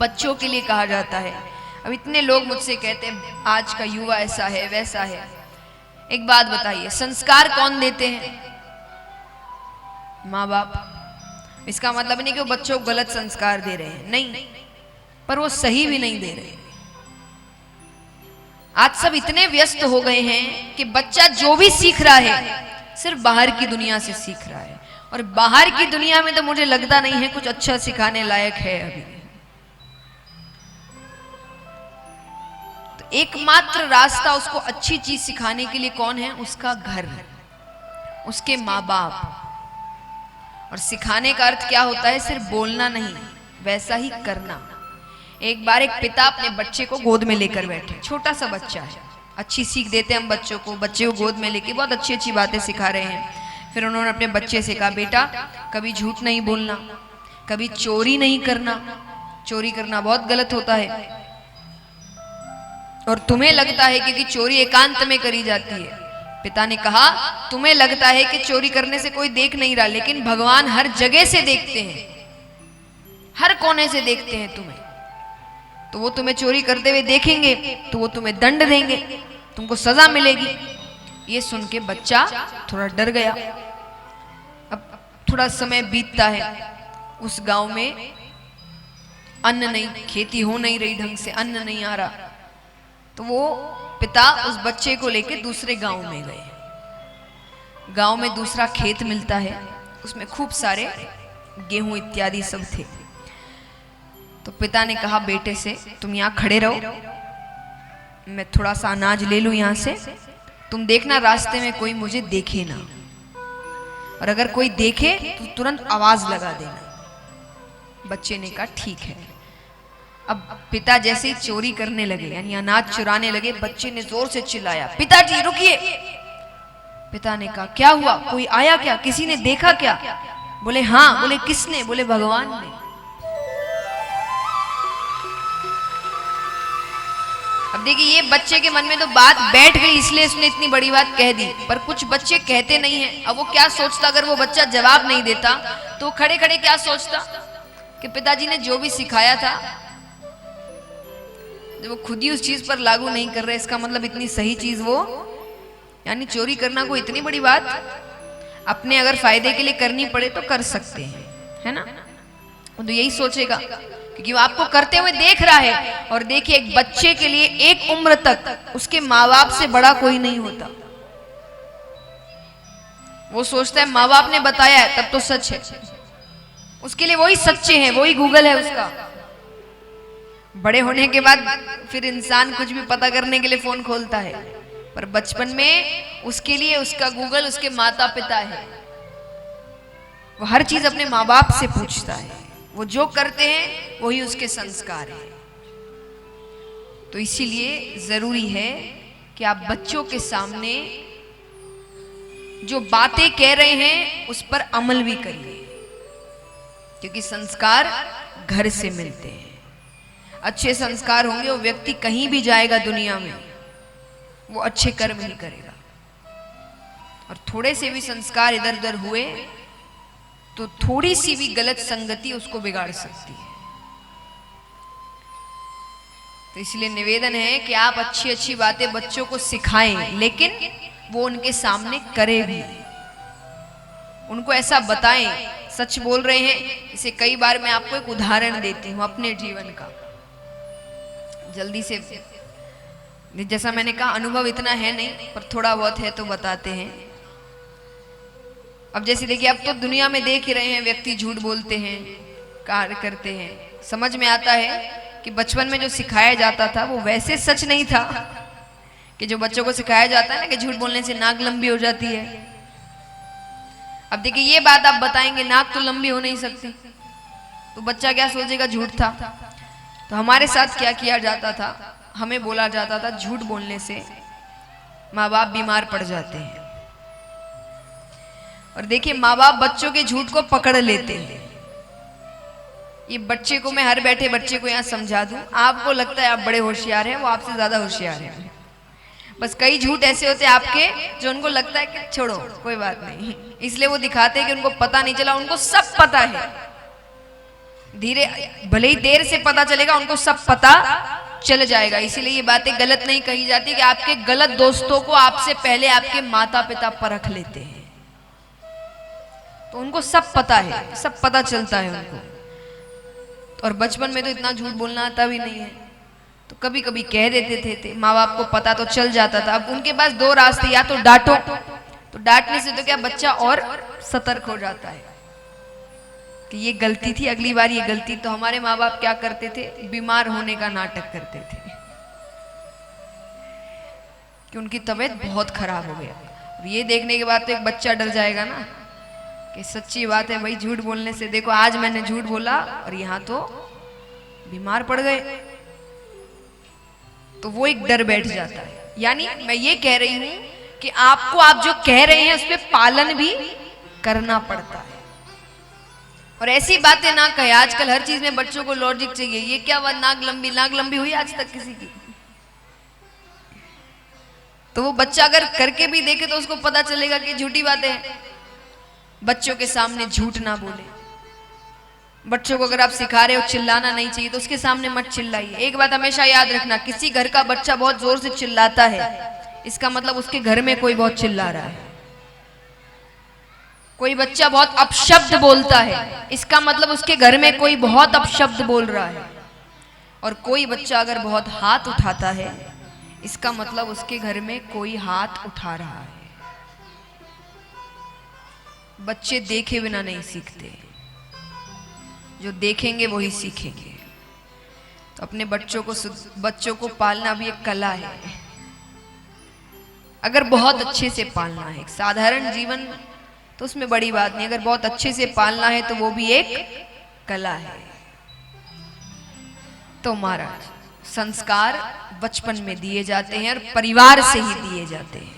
बच्चों के लिए कहा जाता है। अब इतने लोग मुझसे कहते हैं आज का युवा ऐसा है वैसा है। एक बात बताइए, संस्कार कौन देते हैं? माँ बाप। इसका मतलब नहीं कि वो बच्चों को गलत संस्कार दे रहे हैं, नहीं, पर वो सही भी नहीं दे रहे। आज सब इतने व्यस्त हो गए हैं कि बच्चा जो भी सीख रहा है सिर्फ बाहर की दुनिया से सीख रहा है, और बाहर की दुनिया में तो मुझे लगता नहीं है कुछ अच्छा सिखाने लायक है अभी। तो एकमात्र रास्ता उसको अच्छी चीज सिखाने के लिए कौन है? उसका घर, उसके माँ बाप। और सिखाने का अर्थ क्या होता है? सिर्फ बोलना नहीं, वैसा ही करना। एक बार एक पिता अपने बच्चे को गोद में लेकर बैठे, छोटा सा बच्चा है, अच्छी सीख देते हैं हम बच्चों को, बच्चे को गोद में लेके बहुत अच्छी अच्छी बातें सिखा रहे हैं। फिर उन्होंने अपने बच्चे से कहा, बेटा कभी झूठ नहीं बोलना, कभी चोरी नहीं करना, चोरी करना बहुत गलत होता है, और तुम्हें लगता है कि चोरी एकांत में करी जाती है। पिता ने कहा, तुम्हें लगता है कि चोरी करने से कोई देख नहीं रहा, लेकिन भगवान हर जगह से देखते हैं, हर कोने से देखते हैं तुम्हें, तो वो तुम्हें चोरी करते हुए देखेंगे तो वो तुम्हें दंड देंगे, तुमको सजा मिलेगी। ये सुन के बच्चा थोड़ा डर गया। अब थोड़ा समय बीतता है, उस गांव में अन्न नहीं, खेती हो नहीं रही ढंग से, अन्न नहीं आ रहा, तो वो पिता उस बच्चे को लेकर दूसरे गांव में गए। गांव में दूसरा खेत मिलता है, उसमें खूब सारे गेहूं इत्यादि सब थे। तो पिता ने कहा बेटे से, तुम यहाँ खड़े रहो, मैं थोड़ा सा अनाज ले लूं यहाँ से, तुम देखना रास्ते में कोई मुझे देखे ना, और अगर कोई देखे तो तुरंत आवाज लगा देना। बच्चे ने कहा ठीक है। अब पिता जैसे ही चोरी करने लगे, यानी अनाज चुराने लगे, बच्चे ने जोर से चिल्लाया, पिताजी रुकिए। पिता ने कहा क्या हुआ, कोई आया क्या, किसी ने देखा क्या? बोले हाँ। बोले किसने? बोले भगवान ने। अब देखिए, ये बच्चे के मन में तो बात बैठ गई, इसलिए उसने इतनी बड़ी बात कह दी, पर कुछ बच्चे कहते नहीं हैं। अब वो क्या सोचता, अगर वो बच्चा जवाब नहीं देता तो खड़े खड़े क्या सोचता कि पिताजी ने जो भी सिखाया था, जब वो खुद ही उस चीज पर लागू नहीं कर रहे, इसका मतलब इतनी सही चीज वो, यानी चोरी करना कोई इतनी बड़ी बात, अपने अगर फायदे के लिए करनी पड़े तो कर सकते हैं, है ना? वो तो यही सोचेगा, क्योंकि वो आपको करते हुए देख रहा है। और देखिए, एक बच्चे के लिए एक उम्र तक उसके माँ बाप से बड़ा कोई नहीं होता। वो सोचता है माँ बाप ने बताया है तब तो सच है, उसके लिए वही सच्चे हैं, वही गूगल है उसका। बड़े होने के बाद फिर इंसान कुछ भी पता करने के लिए फोन खोलता है, पर बचपन में उसके लिए उसका गूगल उसके माता पिता है। वो हर चीज अपने माँ बाप से पूछता है, वो जो करते हैं वही उसके संस्कार है। तो इसीलिए जरूरी है कि आप बच्चों के सामने जो बातें कह रहे हैं उस पर अमल भी करिए, क्योंकि संस्कार घर से मिलते हैं। अच्छे संस्कार होंगे, वो व्यक्ति कहीं भी जाएगा दुनिया में, वो अच्छे कर्म ही करेगा। और थोड़े से भी संस्कार इधर उधर हुए तो थोड़ी सी भी गलत संगति उसको बिगाड़ सकती है। तो इसलिए निवेदन है कि आप अच्छी अच्छी बातें बच्चों को सिखाएं, लेकिन वो उनके सामने करें भी, उनको ऐसा बताएं, सच बोल रहे हैं। इसे कई बार मैं आपको एक उदाहरण देती हूँ अपने जीवन का, जल्दी से, जैसा मैंने कहा अनुभव इतना है नहीं, पर थोड़ा बहुत है तो बताते हैं। अब जैसे देखिए, अब तो दुनिया में देख ही रहे हैं, व्यक्ति झूठ बोलते हैं, कार्य करते हैं। समझ में आता है कि बचपन में जो सिखाया जाता था वो वैसे सच नहीं था, कि जो बच्चों को सिखाया जाता है ना कि झूठ बोलने से नाक लंबी हो जाती है। अब देखिए, ये बात आप बताएंगे नाक तो लंबी हो नहीं सकती, तो बच्चा क्या सोचेगा, झूठ था। तो हमारे साथ क्या किया जाता था, हमें बोला जाता था झूठ बोलने से माँ बाप बीमार पड़ जाते हैं। और देखिए, माँ बाप बच्चों के झूठ को पकड़ लेते हैं। ये बच्चे को मैं हर बैठे बच्चे को यहाँ समझा दूं, आपको लगता है आप बड़े होशियार हैं, वो आपसे ज्यादा होशियार हैं। बस कई झूठ ऐसे होते हैं आपके जो उनको लगता है कि छोड़ो कोई बात नहीं, इसलिए वो दिखाते हैं कि उनको पता नहीं चला, उनको सब पता है। धीरे भले ही देर से पता चलेगा, उनको सब पता चल जाएगा। इसीलिए ये बातें गलत नहीं कही जाती कि आपके गलत दोस्तों को आपसे पहले आपके माता पिता परख लेते हैं, तो उनको सब पता है, सब पता चलता है उनको। और बचपन में तो इतना झूठ बोलना आता भी नहीं है, तो कभी कभी कह देते थे माँ बाप को पता तो चल जाता था। अब उनके पास दो रास्ते, या तो डांटो, तो डांटने से तो क्या बच्चा और सतर्क हो जाता है कि ये गलती थी, अगली बार ये गलती। तो हमारे माँ बाप क्या करते थे, बीमार होने का नाटक करते थे कि उनकी तबीयत बहुत खराब हो गया। अब ये देखने के बाद तो एक बच्चा डर जाएगा ना कि सच्ची बात है भाई, झूठ बोलने से देखो आज मैंने झूठ बोला और यहाँ तो बीमार पड़ गए, तो वो एक डर बैठ जाता है। यानी मैं ये कह रही हूं कि आपको आप जो कह रहे हैं उस पर पालन भी करना पड़ता है, और ऐसी बातें ना कहे। आजकल हर चीज में बच्चों को लॉजिक चाहिए। ये क्या बात, नाक लंबी हुई आज तक किसी की? तो वो बच्चा अगर करके भी देखे तो उसको पता चलेगा कि झूठी बातें हैं। बच्चों के सामने झूठ ना बोले। बच्चों को अगर आप सिखा रहे हो चिल्लाना नहीं चाहिए तो उसके सामने मत चिल्लाइए। एक बात हमेशा याद रखना, किसी घर का बच्चा बहुत जोर से चिल्लाता है, इसका मतलब उसके घर में कोई बहुत चिल्ला रहा है। कोई बच्चा बहुत अपशब्द बोलता है, इसका मतलब उसके घर में कोई बहुत अपशब्द बोल रहा है। और कोई बच्चा अगर बहुत हाथ उठाता है, इसका मतलब उसके घर में कोई हाथ उठा रहा है। बच्चे देखे बिना नहीं सीखते, जो देखेंगे वही सीखेंगे। तो अपने बच्चों को पालना भी एक कला है। अगर बहुत अच्छे से पालना है, एक साधारण जीवन तो उसमें बड़ी बात नहीं, अगर बहुत अच्छे से पालना है तो वो भी एक कला है। तो महाराज संस्कार बचपन में दिए जाते हैं और परिवार से ही दिए जाते हैं।